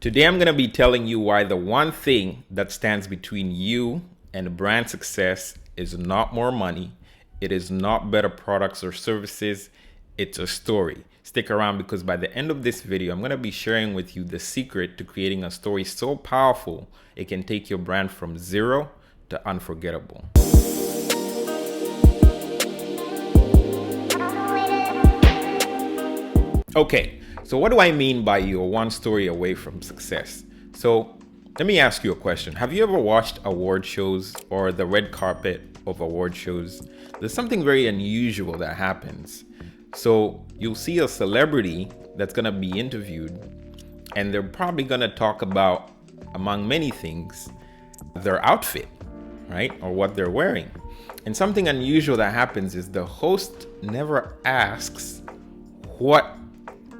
Today, I'm going to be telling you why the one thing that stands between you and brand success is not more money. It is not better products or services. It's a story. Stick around because by the end of this video, I'm going to be sharing with you the secret to creating a story so powerful it can take your brand from zero to unforgettable. Okay, so what do I mean by you're one story away from success? So let me ask you a question. Have you ever watched award shows or the red carpet of award shows? There's something very unusual that happens. So you'll see a celebrity that's gonna be interviewed and they're probably gonna talk about, among many things, their outfit, right? Or what they're wearing. And something unusual that happens is the host never asks, what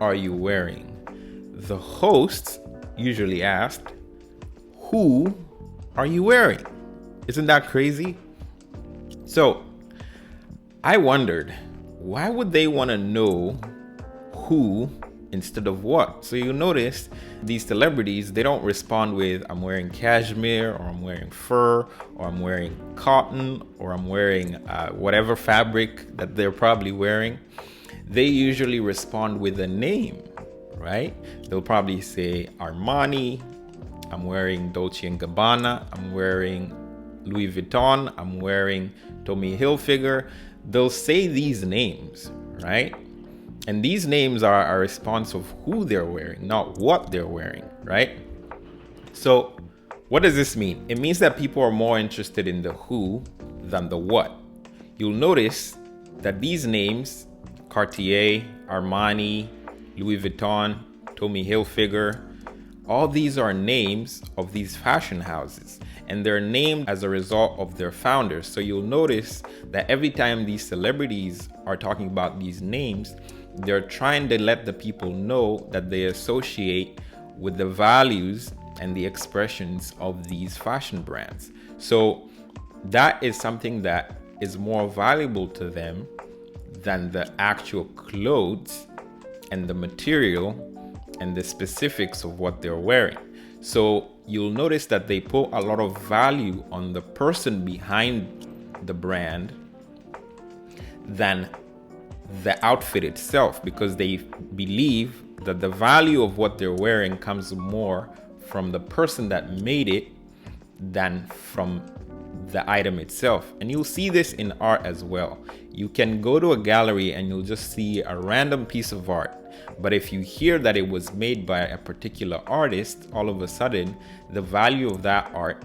are you wearing? The host usually asked, who are you wearing? Isn't that crazy? So I wondered, why would they want to know who instead of what? So you notice these celebrities, they don't respond with, I'm wearing cashmere, or I'm wearing fur, or I'm wearing cotton, or I'm wearing whatever fabric that they're probably wearing. They usually respond with a name, right? They'll probably say Armani, I'm wearing Dolce & Gabbana, I'm wearing Louis Vuitton, I'm wearing Tommy Hilfiger. They'll say these names, right? And these names are a response of who they're wearing, not what they're wearing, right? So what does this mean? It means that people are more interested in the who than the what. You'll notice that these names, Cartier, Armani, Louis Vuitton, Tommy Hilfiger, all these are names of these fashion houses, and they're named as a result of their founders. So you'll notice that every time these celebrities are talking about these names, they're trying to let the people know that they associate with the values and the expressions of these fashion brands. So that is something that is more valuable to them than the actual clothes and the material and the specifics of what they're wearing. So you'll notice that they put a lot of value on the person behind the brand than the outfit itself, because they believe that the value of what they're wearing comes more from the person that made it than from the item itself. And you'll see this in art as well. You can go to a gallery and you'll just see a random piece of art, but if you hear that it was made by a particular artist, all of a sudden the value of that art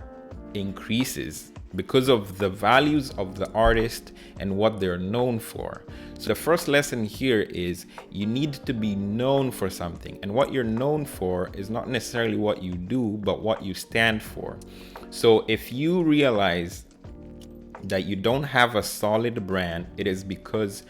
increases because of the values of the artist and what they're known for. So the first lesson here is you need to be known for something, and what you're known for is not necessarily what you do, but what you stand for. So if you realize that you don't have a solid brand, it is because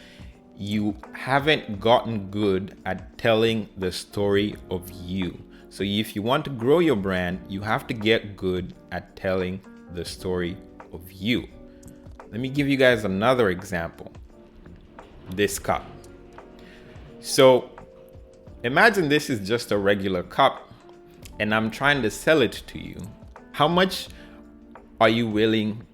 you haven't gotten good at telling the story of you. So if you want to grow your brand, you have to get good at telling the story of you. Let me give you guys another example. This cup. So imagine this is just a regular cup and I'm trying to sell it to you. How much are you willing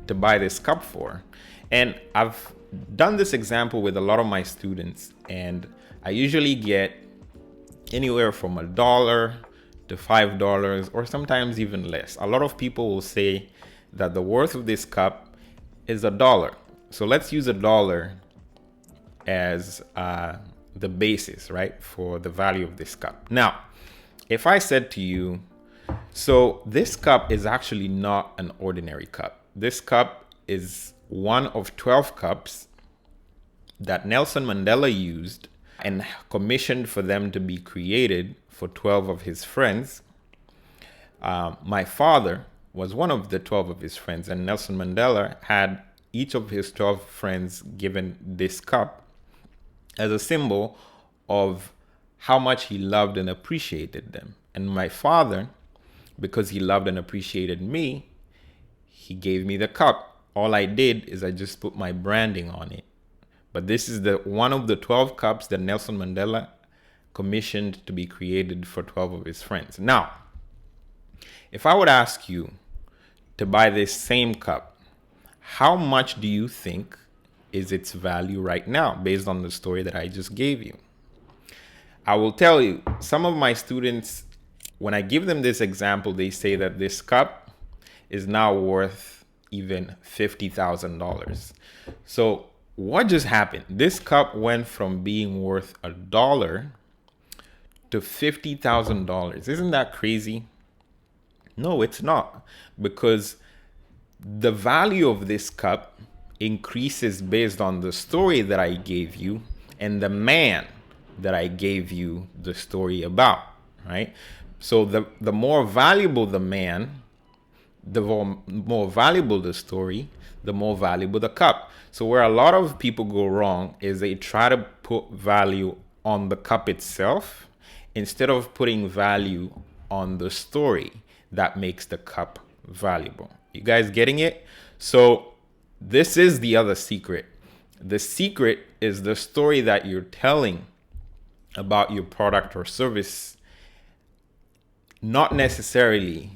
to buy this cup for? And I've done this example with a lot of my students, and I usually get anywhere from $1 to $5, or sometimes even less. A lot of people will say that the worth of this cup is $1. So let's use $1 as the basis, right, for the value of this cup. Now, if I said to you, so this cup is actually not an ordinary cup. This cup is one of 12 cups that Nelson Mandela used and commissioned for them to be created for 12 of his friends. My father was one of the 12 of his friends, and Nelson Mandela had each of his 12 friends given this cup as a symbol of how much he loved and appreciated them. And my father, because he loved and appreciated me, he gave me the cup. All I did is I just put my branding on it. But this is the one of the 12 cups that Nelson Mandela commissioned to be created for 12 of his friends. Now, if I would ask you to buy this same cup, how much do you think is its value right now based on the story that I just gave you? I will tell you, some of my students, when I give them this example, they say that this cup is now worth even $50,000. So what just happened? This cup went from being worth $1 to $50,000. Isn't that crazy? No, it's not, because the value of this cup increases based on the story that I gave you and the man that I gave you the story about, right? So the more valuable the man, the more valuable the story, the more valuable the cup. So where a lot of people go wrong is they try to put value on the cup itself instead of putting value on the story that makes the cup valuable. You guys getting it? So this is the other secret. The secret is the story that you're telling about your product or service, not necessarily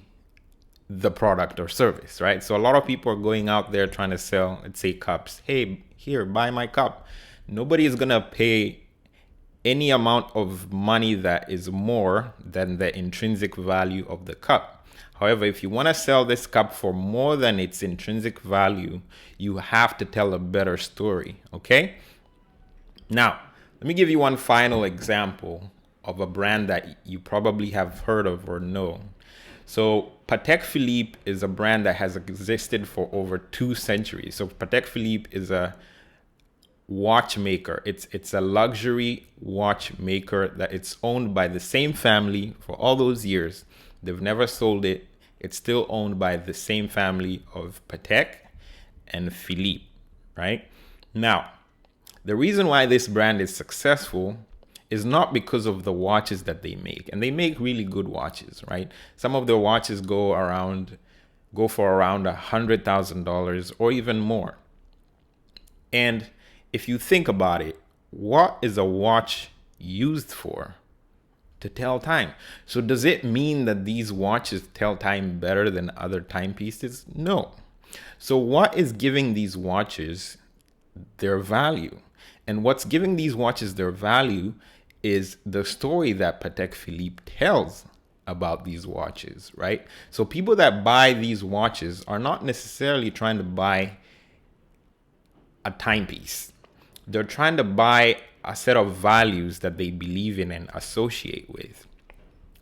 the product or service, right? So a lot of people are going out there trying to sell, let's say, cups. Hey, here, buy my cup. Nobody is gonna pay any amount of money that is more than the intrinsic value of the cup. However, if you want to sell this cup for more than its intrinsic value, you have to tell a better story, okay? Now, let me give you one final example of a brand that you probably have heard of or know. So Patek Philippe is a brand that has existed for over 2 centuries. So Patek Philippe is a watchmaker. It's a luxury watchmaker that it's owned by the same family for all those years. They've never sold it. It's still owned by the same family of Patek and Philippe, right? Now, the reason why this brand is successful is not because of the watches that they make. And they make really good watches, right? Some of their watches go for around $100,000 or even more. And if you think about it, what is a watch used for? To tell time. So does it mean that these watches tell time better than other timepieces? No. So what is giving these watches their value? And what's giving these watches their value is the story that Patek Philippe tells about these watches, right? So people that buy these watches are not necessarily trying to buy a timepiece. They're trying to buy a set of values that they believe in and associate with.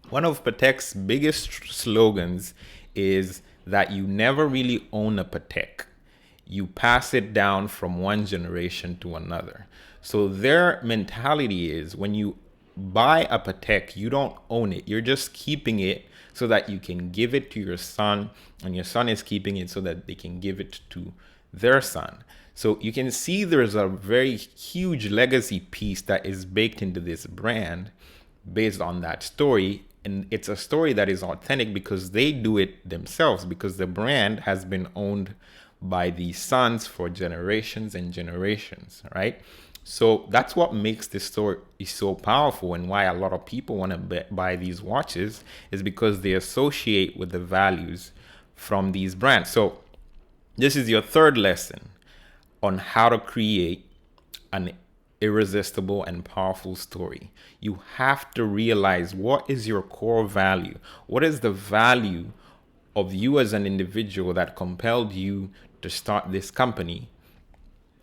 One of Patek's biggest slogans is that you never really own a Patek. You pass it down from one generation to another. So their mentality is when you buy a Patek, you don't own it. You're just keeping it so that you can give it to your son, and your son is keeping it so that they can give it to their son. So you can see there's a very huge legacy piece that is baked into this brand based on that story. And it's a story that is authentic because they do it themselves, because the brand has been owned by the sons for generations and generations, right? So that's what makes this story so powerful, and why a lot of people want to buy these watches is because they associate with the values from these brands. So this is your third lesson on how to create an irresistible and powerful story. You have to realize what is your core value. What is the value of you as an individual that compelled you to start this company?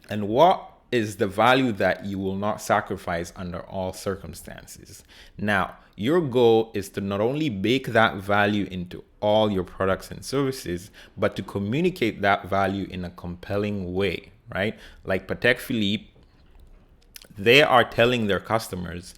And what is the value that you will not sacrifice under all circumstances? Now, your goal is to not only bake that value into all your products and services, but to communicate that value in a compelling way, right? Like Patek Philippe, they are telling their customers,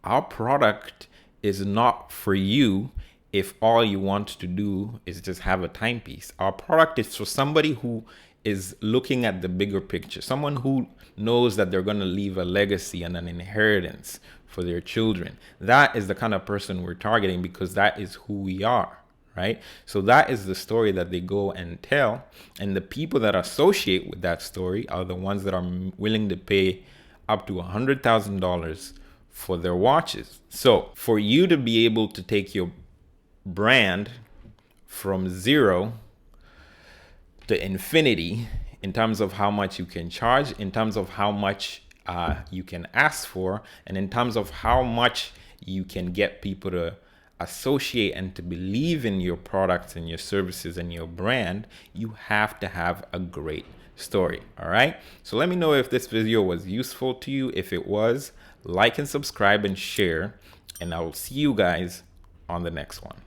our product is not for you if all you want to do is just have a timepiece. Our product is for somebody who is looking at the bigger picture, someone who knows that they're going to leave a legacy and an inheritance for their children. That is the kind of person we're targeting, because that is who we are, right? So that is the story that they go and tell. And the people that associate with that story are the ones that are willing to pay up to $100,000 for their watches. So for you to be able to take your brand from zero to infinity in terms of how much you can charge, in terms of how much you can ask for, and in terms of how much you can get people to associate and to believe in your products and your services and your brand, you have to have a great story. All right. So let me know if this video was useful to you. If it was, like and subscribe and share, and I will see you guys on the next one.